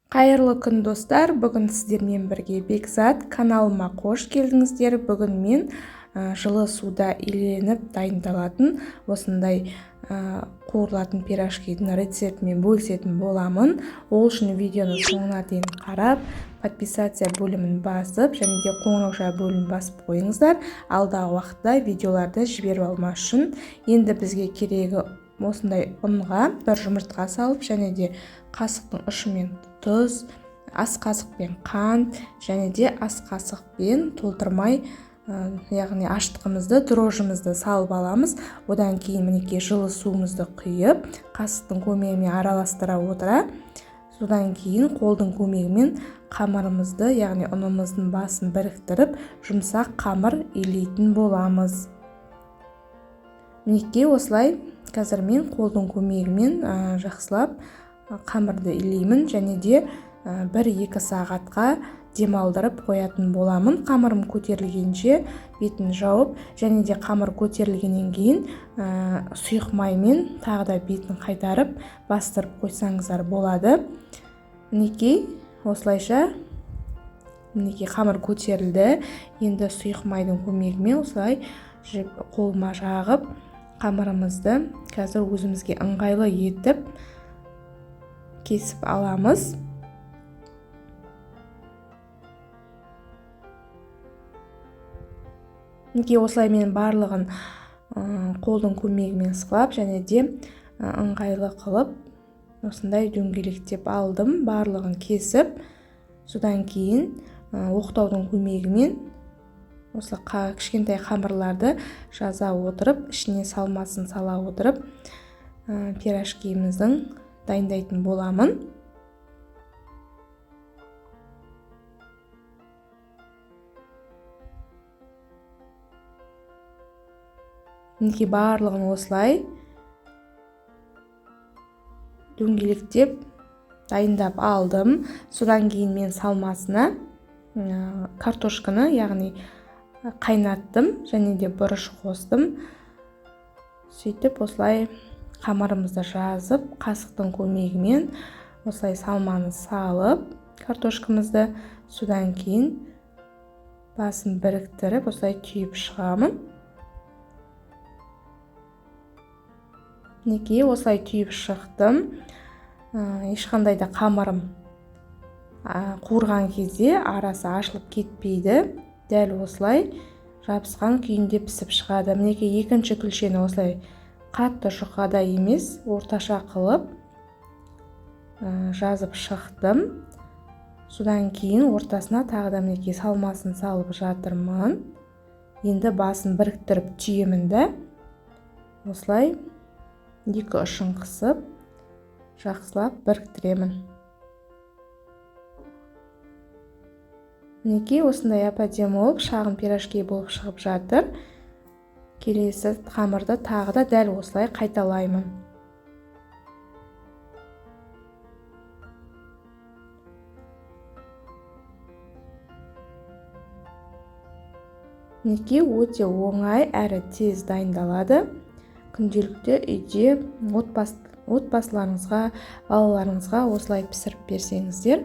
Қайырлы күн достар, бүгін сіздермен бірге Бекзат каналыма қош келдіңіздер. Бүгін мен жылы суда иленіп дайындалатын осындай қуырылатын пирожкидің рецептімен бөлісетін боламын. Ол үшін видеоны соңына дейін қарап, подписация бөлімін басып, және де қоңырау бөлімін басып қойыңыздар. Алдағы уақытта видеоларды жіберіп алмас үшін. Енді бізге керегі осындай ұнға бір жұмыртқа салып, және де қасықтың ұшымен тұз, ас қасықпен қант, және де ас қасықпен толтырмай, яғни аштығымызды, дрожжымызды салып аламыз. Одан кейін мінекей жылы суымызды құйып, қасықтың көмегімен араластыра отыра, содан кейін қолдың көмегімен қамырымызды, яғни ұнымыздың басын біріктіріп, жұмсақ қамыр илейтін боламыз. Мінекей осылай қазір мен қолдың көмегімен жақсылап қамырды илеймін, және де 1-2 сағатқа демалдырып қоятын боламын. Қамырым көтерілгенше бетін жауып, және де қамыр көтерілгеннен кейін сұйық маймен тағы да бетін қайтарып бастырып қойсаңыздар болады. Мінекей осылайша қамыр көтерілді. Енді сұйық майдың көмегімен осылай қолыма жағып, қамырымызды қазір өзімізге ыңғайлы етіп кесіп аламыз. Мінекей осылай мен барлығын қолдың көмегімен сылап, және де ыңғайлы қылып осындай дөңгелектеп алдым, барлығын кесіп. Содан кейін оқтаудың көмегімен осы кішкентай қамырларды жаза отырып, ішіне салмасын сала отырып, пирожкиміздің дайындайтын боламын. Мінекей барлығын осылай дөңгелектеп дайындап алдым. Содан кейін мен салмасына картошканы, яғни қайнаттым, және де бұрыш қостым. Сөйтіп осылай қамырымызды жазып, қасықтың көмегімен осылай салманы салып, картошкамызды, содан кейін басын біріктіріп, осылай түйіп шығамын. Мінекей осылай түйіп шықтым. Ешқандай да қамырым қуырған кезде арасы ашылып кетпейді. Дәл осылай жабысқан күйінде пісіп шығады. Мінекей екінші күлшені осылай қатты жұқада емес, орташа қылып жазып шықтым. Содан кейін ортасына тағы да мінекей салмасын салып жатырмын. Енді басын біріктіріп түйемін де, осылай екі ұшын қысып, жақсылап біріктіремін. Мінекей осындай әп-әдемі болып, шағын пирожки болып шығып жатыр. Келесі қамырды тағы да дәл осылай қайталаймын. Мінекей өте оңай әрі тез дайындалады. Күнделікті үйде отбасыларыңызға, балаларыңызға осылай пісіріп берсеңіздер,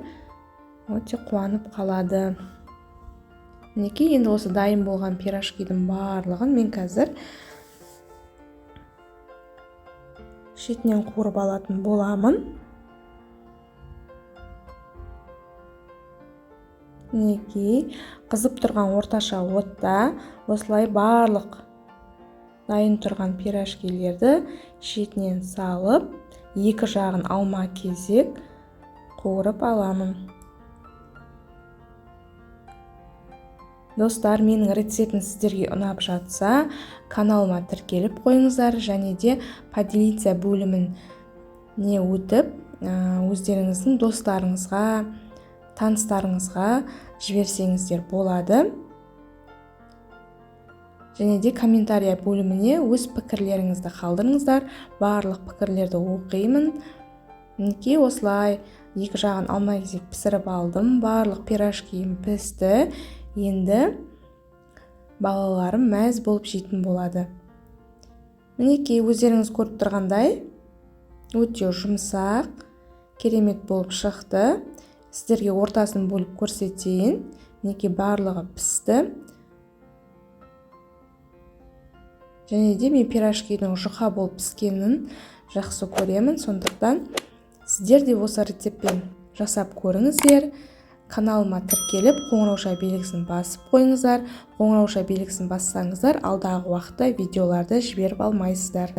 өте қуанып қалады. Мінекей енді осы дайын болған пирожкидің барлығын мен қазір шетінен қуырып алатын боламын. Мінекей қызып тұрған орташа отта осылай барлық дайын тұрған пирожкилерді шетінен салып, екі жағын алма-кезек қуырып аламын. Достар, менің рецептім сіздерге ұнап жатса, каналыма тіркеліп қойыңыздар, және де поделиться бөліміне өтіп, өздеріңіздің достарыңызға, таныстарыңызға жіберсеңіздер болады. Және де комментария бөліміне өз пікірлеріңізді қалдырыңыздар. Барлық пікірлерді оқимын. Мінекей осылай екі жағын алма-кезек пісіріп алдым. Барлық пирожкиім пісті. Енді балаларым мәз болып жейтін болады. Мінекей өздеріңіз көріп тұрғандай өте жұмсақ, керемет болып шықты. сіздерге ортасын бөліп көрсетейін. Мінекей барлығы пісті. Және де мен пирожкидің жұқа болып піскенін жақсы көремін. Сондықтан сіздер де осы рецептпен жасап көріңіздер. Каналыма тіркеліп, қоңырауша белгісін басып қойыңыздар. Қоңырауша белгісін бассаңыздар, алдағы уақытта видеоларды жіберіп алмайсыздар.